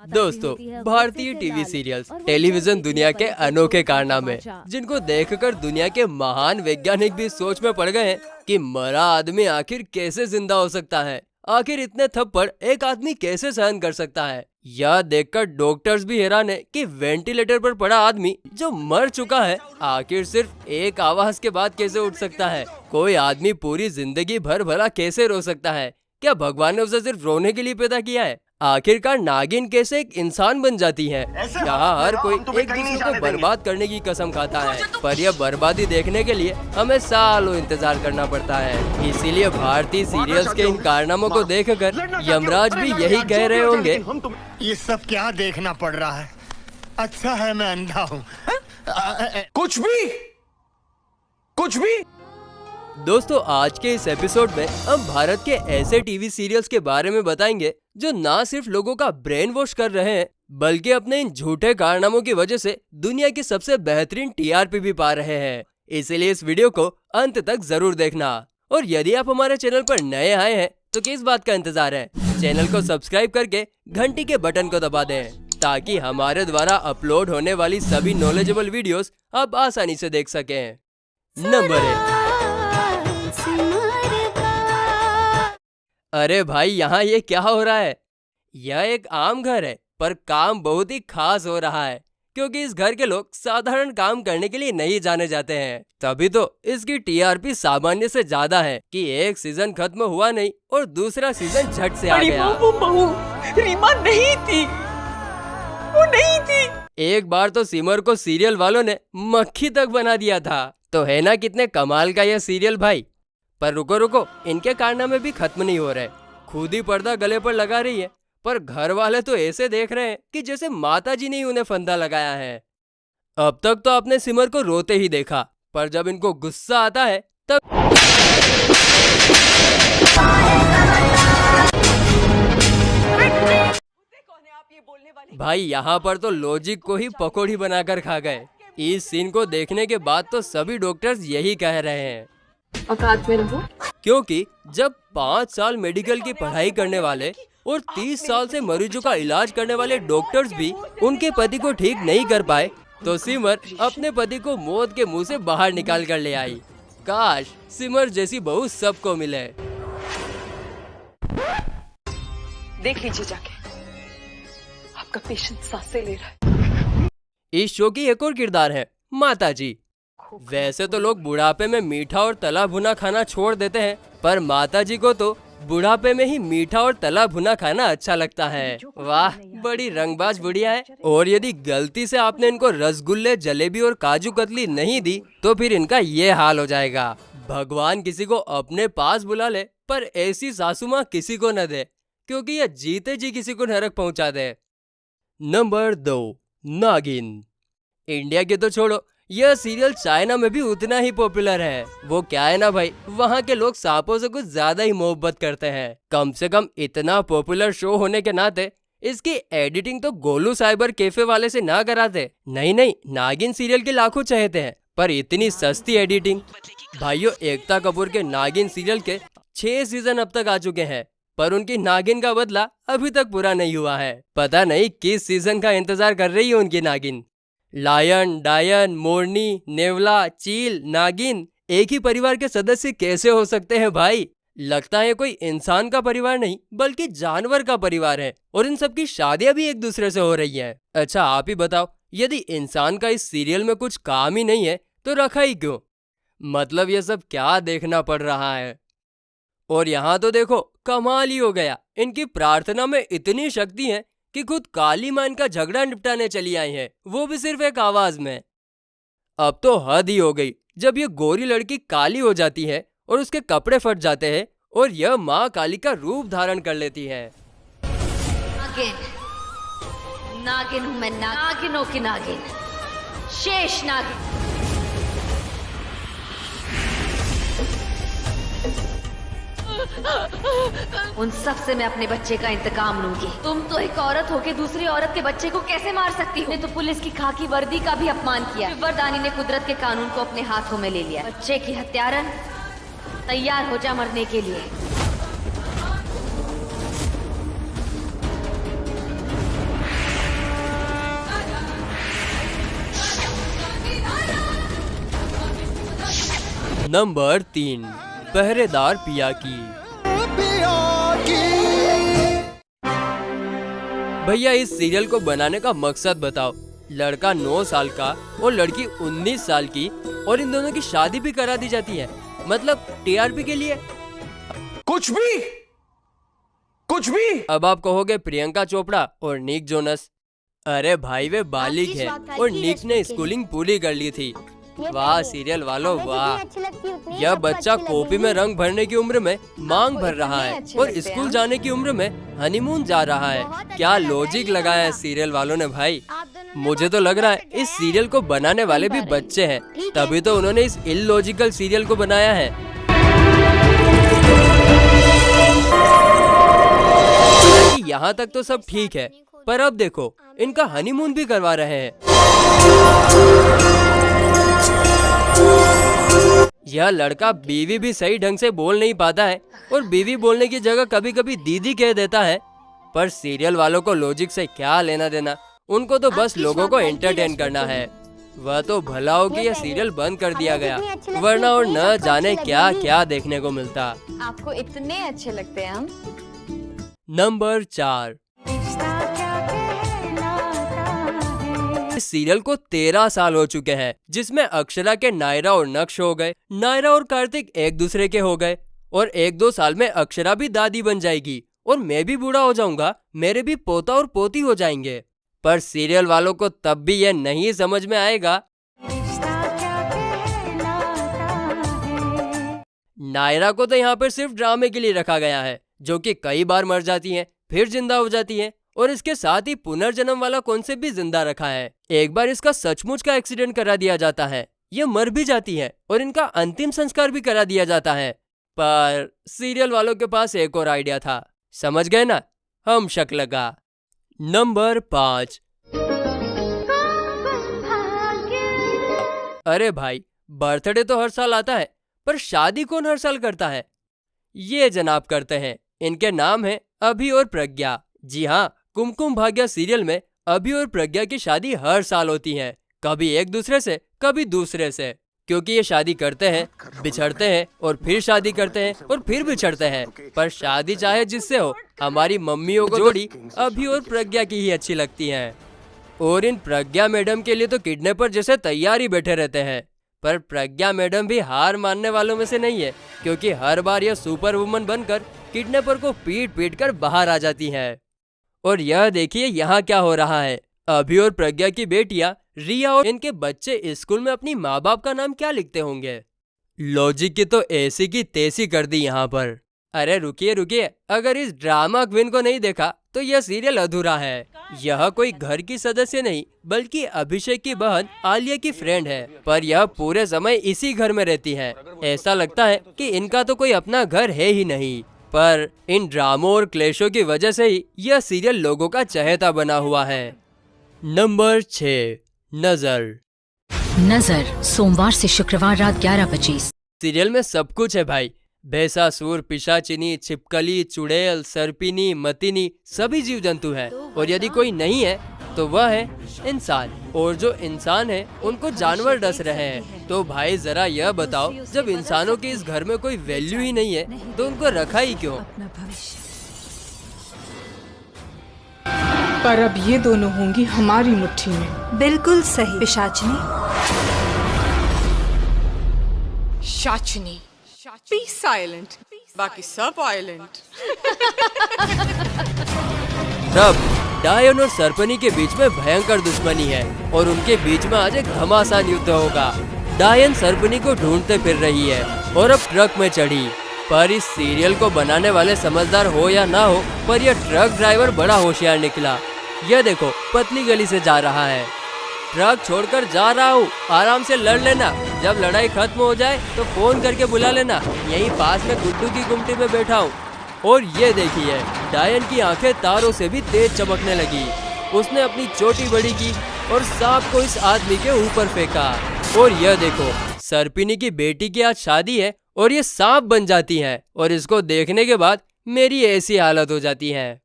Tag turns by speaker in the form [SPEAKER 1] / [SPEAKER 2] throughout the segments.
[SPEAKER 1] दोस्तों, भारतीय TV serials television दुनिया के अनोखे कारनामे, जिनको देखकर दुनिया के महान वैज्ञानिक भी सोच में पड़ गए हैं कि मरा आदमी आखिर कैसे जिंदा हो सकता है। आखिर इतने थप्पड़ एक आदमी कैसे सहन कर सकता है। यह देखकर डॉक्टर्स भी हैरान है कि वेंटिलेटर पर पड़ा आदमी जो मर चुका है आखिर सिर्फ एक आवाज के बाद कैसे उठ सकता है। कोई आदमी पूरी जिंदगी भर भला कैसे रो सकता है? क्या भगवान ने उसे सिर्फ रोने के लिए पैदा किया है? आखिरकार नागिन कैसे एक इंसान बन जाती है? यहाँ हर कोई एक दूसरे को बर्बाद करने की कसम खाता है, पर यह बर्बादी देखने के लिए हमें सालों इंतजार करना पड़ता है। इसीलिए भारतीय सीरियल्स के इन कारनामों को देखकर यमराज भी यही कह रहे होंगे,
[SPEAKER 2] ये सब क्या देखना पड़ रहा है? अच्छा है मैं अंधा हूँ।
[SPEAKER 3] कुछ भी।
[SPEAKER 1] दोस्तों, आज के इस एपिसोड में हम भारत के ऐसे टीवी सीरियल्स के बारे में बताएंगे जो ना सिर्फ लोगों का ब्रेन वॉश कर रहे हैं, बल्कि अपने इन झूठे कारनामों की वजह से दुनिया की सबसे बेहतरीन टीआरपी भी पा रहे हैं। इसीलिए इस वीडियो को अंत तक जरूर देखना। और यदि आप हमारे चैनल पर नए आए हैं तो किस बात का इंतजार है? चैनल को सब्सक्राइब करके घंटी के बटन को दबा दें, ताकि हमारे द्वारा अपलोड होने वाली सभी नॉलेजेबल वीडियोस आप आसानी से देख सकें। नंबर 1। अरे भाई, यहाँ ये क्या हो रहा है? यह एक आम घर है, पर काम बहुत ही खास हो रहा है, क्योंकि इस घर के लोग साधारण काम करने के लिए नहीं जाने जाते हैं। तभी तो इसकी टीआरपी सामान्य से ज्यादा है कि एक सीजन खत्म हुआ नहीं और दूसरा सीजन झट से आ गया।
[SPEAKER 4] वो बहू रीमा नहीं थी, वो नहीं थी।
[SPEAKER 1] एक बार तो सिमर को सीरियल वालों ने मक्खी तक बना दिया था। तो है ना कितने कमाल का यह सीरियल भाई। पर रुको, इनके कारनामे भी खत्म नहीं हो रहे। खुद ही पर्दा गले पर लगा रही है, पर घर वाले तो ऐसे देख रहे हैं कि जैसे माता जी ने ही उन्हें फंदा लगाया है। अब तक तो आपने सिमर को रोते ही देखा, पर जब इनको गुस्सा आता है तब भाई यहाँ पर तो लॉजिक को ही पकौड़ी बनाकर खा गए। इस सीन को देखने के बाद तो सभी डॉक्टर्स यही कह रहे हैं,
[SPEAKER 4] औकात में रहो।
[SPEAKER 1] क्योंकि जब 5 साल मेडिकल की पढ़ाई करने वाले और 30 साल से मरीजों का इलाज करने वाले डॉक्टर्स भी उनके पति को ठीक नहीं कर पाए, तो सिमर अपने पति को मौत के मुंह से बाहर निकाल कर ले आई। काश सिमर जैसी बहू सबको मिले।
[SPEAKER 4] देख लीजिए जाके, आपका पेशेंट सांसें ले रहा है।
[SPEAKER 1] इस शो की एक और किरदार है माता जी। वैसे तो लोग बुढ़ापे में मीठा और तला भुना खाना छोड़ देते हैं, पर माता जी को तो बुढ़ापे में ही मीठा और तला भुना खाना अच्छा लगता है। वाह, बड़ी रंगबाज बुढ़िया है। और यदि गलती से आपने इनको रसगुल्ले, जलेबी और काजू कतली नहीं दी तो फिर इनका ये हाल हो जाएगा। भगवान किसी को अपने पास बुला ले, पर ऐसी सासू माँ किसी को न दे, क्योंकि यह जीते जी किसी को नरक पहुंचा दे। नंबर 2, नागिन। इंडिया के तो छोड़ो, यह सीरियल चाइना में भी उतना ही पॉपुलर है। वो क्या है ना भाई, वहाँ के लोग सांपों से कुछ ज्यादा ही मोहब्बत करते हैं। कम से कम इतना पॉपुलर शो होने के नाते इसकी एडिटिंग तो गोलू साइबर कैफे वाले से ना कराते। नहीं, नागिन सीरियल के लाखों चाहते हैं, पर इतनी सस्ती एडिटिंग। भाइयों, एकता कपूर के नागिन सीरियल के 6 सीजन अब तक आ चुके हैं, पर उनकी नागिन का बदला अभी तक पूरा नहीं हुआ है। पता नहीं किस सीजन का इंतजार कर रही है उनकी नागिन। लायन, डायन, मोरनी, नेवला, चील, नागिन एक ही परिवार के सदस्य कैसे हो सकते हैं भाई? लगता है कोई इंसान का परिवार नहीं बल्कि जानवर का परिवार है, और इन सबकी शादियां भी एक दूसरे से हो रही हैं। अच्छा, आप ही बताओ, यदि इंसान का इस सीरियल में कुछ काम ही नहीं है तो रखा ही क्यों? मतलब ये सब क्या देखना पड़ रहा है? और यहाँ तो देखो, कमाल ही हो गया। इनकी प्रार्थना में इतनी शक्ति है कि खुद काली मां का झगड़ा निपटाने चली आई है, वो भी सिर्फ एक आवाज में। अब तो हद ही हो गई जब ये गोरी लड़की काली हो जाती है और उसके कपड़े फट जाते हैं और यह माँ काली का रूप धारण कर लेती है।
[SPEAKER 5] नागिन हूँ मैं, नागिनों की नागिन, शेष नागिन। उन सब से मैं अपने बच्चे का इंतकाम लूंगी। तुम तो एक औरत होके दूसरी औरत के बच्चे को कैसे मार सकती हो? तो पुलिस की खाकी वर्दी का भी अपमान किया। वरदानी ने कुदरत के कानून को अपने हाथों में ले लिया। बच्चे की हत्यारन, तैयार हो जा मरने के लिए।
[SPEAKER 1] नंबर 3, पहरेदार पिया की। भैया इस सीरियल को बनाने का मकसद बताओ। लड़का 9 साल का और लड़की 19 साल की, और इन दोनों की शादी भी करा दी जाती है, मतलब टीआरपी के लिए।
[SPEAKER 3] कुछ भी।
[SPEAKER 1] अब आप कहोगे प्रियंका चोपड़ा और निक जोनस। अरे भाई वे बालिग है और निक ने स्कूलिंग पूरी कर ली थी। वाह सीरियल वालों वाह। यह बच्चा कॉपी में रंग भरने की उम्र में मांग भर रहा है और स्कूल जाने की उम्र में हनीमून जा रहा है। क्या लॉजिक लगाया है सीरियल वालों ने भाई। मुझे तो लग रहा है इस सीरियल को बनाने वाले भी बच्चे हैं, तभी तो उन्होंने इस इलॉजिकल सीरियल को बनाया है। यहाँ तक तो सब ठीक है, पर अब देखो इनका हनीमून भी करवा रहे हैं। यह लड़का बीवी भी सही ढंग से बोल नहीं पाता है और बीवी बोलने की जगह कभी कभी दीदी कह देता है। पर सीरियल वालों को लॉजिक से क्या लेना देना, उनको तो बस लोगों को एंटरटेन करना है। वह तो भला हो कि यह सीरियल बंद कर दिया गया, वरना और न जाने क्या क्या देखने को मिलता।
[SPEAKER 6] आपको इतने अच्छे लगते हैं हम।
[SPEAKER 1] नंबर 4, इस सीरियल को 13 साल हो चुके हैं, जिसमें अक्षरा के नायरा और नक्श हो गए, नायरा और कार्तिक एक दूसरे के हो गए, और 1-2 साल में अक्षरा भी दादी बन जाएगी और मैं भी बूढ़ा हो जाऊंगा, मेरे भी पोता और पोती हो जाएंगे। पर सीरियल वालों को तब भी यह नहीं समझ में आएगा। नायरा को तो यहाँ पर सिर्फ ड्रामे के लिए रखा गया है, जो कि कई बार मर जाती हैं, फिर जिंदा हो जाती हैं, और इसके साथ ही पुनर्जन्म वाला कॉन्सेप्ट भी जिंदा रखा है। एक बार इसका सचमुच का एक्सीडेंट करा दिया जाता है, ये मर भी जाती है और इनका अंतिम संस्कार भी करा दिया जाता है। पर सीरियल वालों के पास एक और आइडिया था, समझ गए ना, हम शक लगा। नंबर 5, अरे भाई बर्थडे तो हर साल आता है, पर शादी कौन हर साल करता है? ये जनाब करते हैं। इनके नाम है अभि और प्रज्ञा। जी हाँ, कुमकुम भाग्य सीरियल में अभि और प्रज्ञा की शादी हर साल होती है, कभी एक दूसरे से कभी दूसरे से, क्योंकि ये शादी करते हैं, बिछड़ते हैं और फिर शादी करते हैं और फिर बिछड़ते हैं। पर शादी चाहे जिससे हो, हमारी मम्मियों को जोड़ी अभि और प्रज्ञा की ही अच्छी लगती है। और इन प्रज्ञा मैडम के लिए तो किडनैपर जैसे तैयार ही बैठे रहते हैं। पर प्रज्ञा मैडम भी हार मानने वालों में से नहीं है, क्योंकि हर बार यह सुपर वुमन बनकर किडनैपर को पीट पीट कर बाहर आ जाती है। और यह देखिए यहाँ क्या हो रहा है। अभि और प्रज्ञा की बेटियां रिया और इनके बच्चे स्कूल में अपनी माँ बाप का नाम क्या लिखते होंगे? लॉजिक की तो ऐसी की तैसी कर दी यहाँ पर। अरे रुकिए रुकिए, अगर इस ड्रामा क्वीन को नहीं देखा तो यह सीरियल अधूरा है। यह कोई घर की सदस्य नहीं, बल्कि अभिषेक की बहन आलिया की फ्रेंड है, पर यह पूरे समय इसी घर में रहती है। ऐसा लगता है कि इनका तो कोई अपना घर है ही नहीं। पर इन ड्रामों और क्लेशों की वजह से ही यह सीरियल लोगों का चहेता बना हुआ है। नंबर 6,
[SPEAKER 7] नजर सोमवार से शुक्रवार रात 11:25।
[SPEAKER 1] सीरियल में सब कुछ है भाई। भैंसासुर, पिशाचिनी, छिपकली, चुड़ैल, सर्पिनी, मतिनी सभी जीव जंतु हैं, और यदि कोई नहीं है तो वह है इंसान, और जो इंसान है उनको जानवर डस रहे हैं। तो भाई जरा यह बताओ, जब इंसानों के इस घर में कोई वैल्यू ही नहीं है तो उनको रखा ही क्यों?
[SPEAKER 8] पर अब ये दोनों होंगी हमारी मुट्ठी में।
[SPEAKER 9] बिल्कुल सही पिशाचनी।
[SPEAKER 8] शाचनी, बी साइलेंट, बाकी सब वायलेंट।
[SPEAKER 1] तब डायन और सर्पनी के बीच में भयंकर दुश्मनी है, और उनके बीच में आज एक घमासान युद्ध होगा। डायन सर्पनी को ढूंढते फिर रही है और अब ट्रक में चढ़ी। पर इस सीरियल को बनाने वाले समझदार हो या ना हो, पर यह ट्रक ड्राइवर बड़ा होशियार निकला। यह देखो पतली गली से जा रहा है। ट्रक छोड़कर जा रहा हूँ, आराम से लड़ लेना, जब लड़ाई खत्म हो जाए तो फोन करके बुला लेना, यहीं पास में गुड्डू की गुमटी में बैठा हूँ। और ये देखिए, डायन की आंखें तारों से भी तेज चमकने लगी। उसने अपनी चोटी बड़ी की और सांप को इस आदमी के ऊपर फेंका। और यह देखो, सर्पिनी की बेटी की आज शादी है और ये सांप बन जाती है, और इसको देखने के बाद मेरी ऐसी हालत हो जाती है।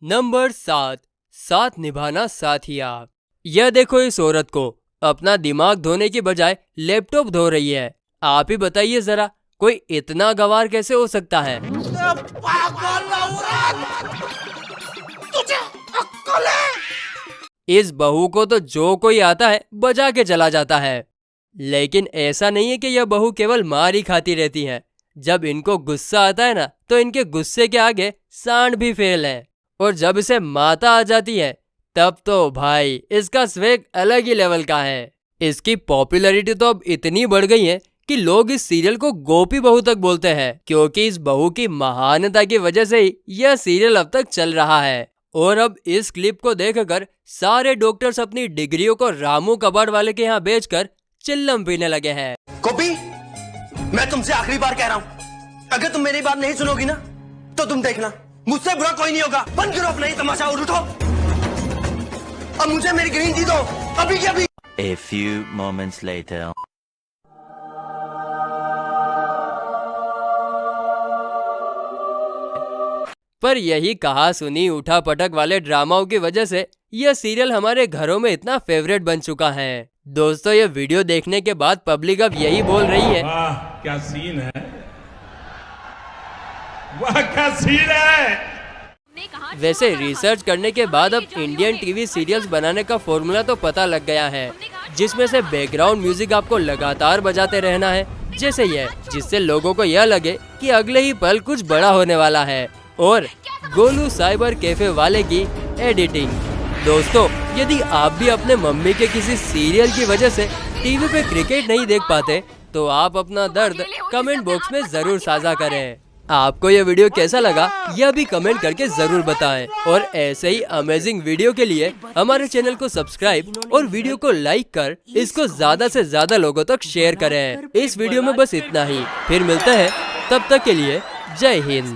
[SPEAKER 1] नंबर 7, साथ निभाना साथिया। यह देखो इस औरत को, अपना दिमाग धोने की बजाय लैपटॉप धो रही है। आप ही बताइए जरा, कोई इतना गवार कैसे हो सकता है? इस बहू को तो जो कोई आता है बजा के चला जाता है। लेकिन ऐसा नहीं है कि यह बहू केवल मार ही खाती रहती हैं। जब इनको गुस्सा आता है ना, तो इनके गुस्से के आगे सांड भी फेल है। और जब इसे माता आ जाती है, तब तो भाई इसका स्वेग अलग ही लेवल का है। इसकी पॉपुलैरिटी तो अब इतनी बढ़ गई है कि लोग इस सीरियल को गोपी बहू तक बोलते हैं, क्योंकि इस बहू की महानता की वजह से ही यह सीरियल अब तक चल रहा है। और अब इस क्लिप को देखकर सारे डॉक्टर्स अपनी डिग्रियों को रामू कबाड़ वाले के यहाँ बेचकर चिल्लम पीने लगे हैं।
[SPEAKER 9] गोपी, मैं तुमसे आखिरी बार कह रहा हूँ, अगर तुम मेरी बात नहीं सुनोगी ना, तो तुम देखना मुझसे बुरा कोई नहीं होगा। बंद करो अपना ही तमाशा और उठो। अब मुझे मेरी ग्रीन टी दो, अभी के अभी।
[SPEAKER 10] A few moments later.
[SPEAKER 1] पर यही कहा सुनी उठा पटक वाले ड्रामाओं की वजह से यह सीरियल हमारे घरों में इतना फेवरेट बन चुका है। दोस्तों, ये वीडियो देखने के बाद पब्लिक अब यही बोल रही है,
[SPEAKER 11] वाह क्या सीन है, वाह क्या सीन है।
[SPEAKER 1] वैसे रिसर्च करने के बाद अब इंडियन टीवी सीरियल्स बनाने का फॉर्मूला तो पता लग गया है, जिसमें से बैकग्राउंड म्यूजिक आपको लगातार बजाते रहना है जैसे यह, जिससे लोगों को यह लगे कि अगले ही पल कुछ बड़ा होने वाला है। और गोलू साइबर कैफे वाले की एडिटिंग। दोस्तों, यदि आप भी अपने मम्मी के किसी सीरियल की वजह से टीवी पे क्रिकेट नहीं देख पाते, तो आप अपना दर्द कमेंट बॉक्स में जरूर साझा करें। आपको यह वीडियो कैसा लगा यह भी कमेंट करके जरूर बताएं। और ऐसे ही अमेजिंग वीडियो के लिए हमारे चैनल को सब्सक्राइब और वीडियो को लाइक कर इसको ज्यादा से ज्यादा लोगों तक शेयर करें। इस वीडियो में बस इतना ही, फिर मिलते हैं, तब तक के लिए जय हिंद।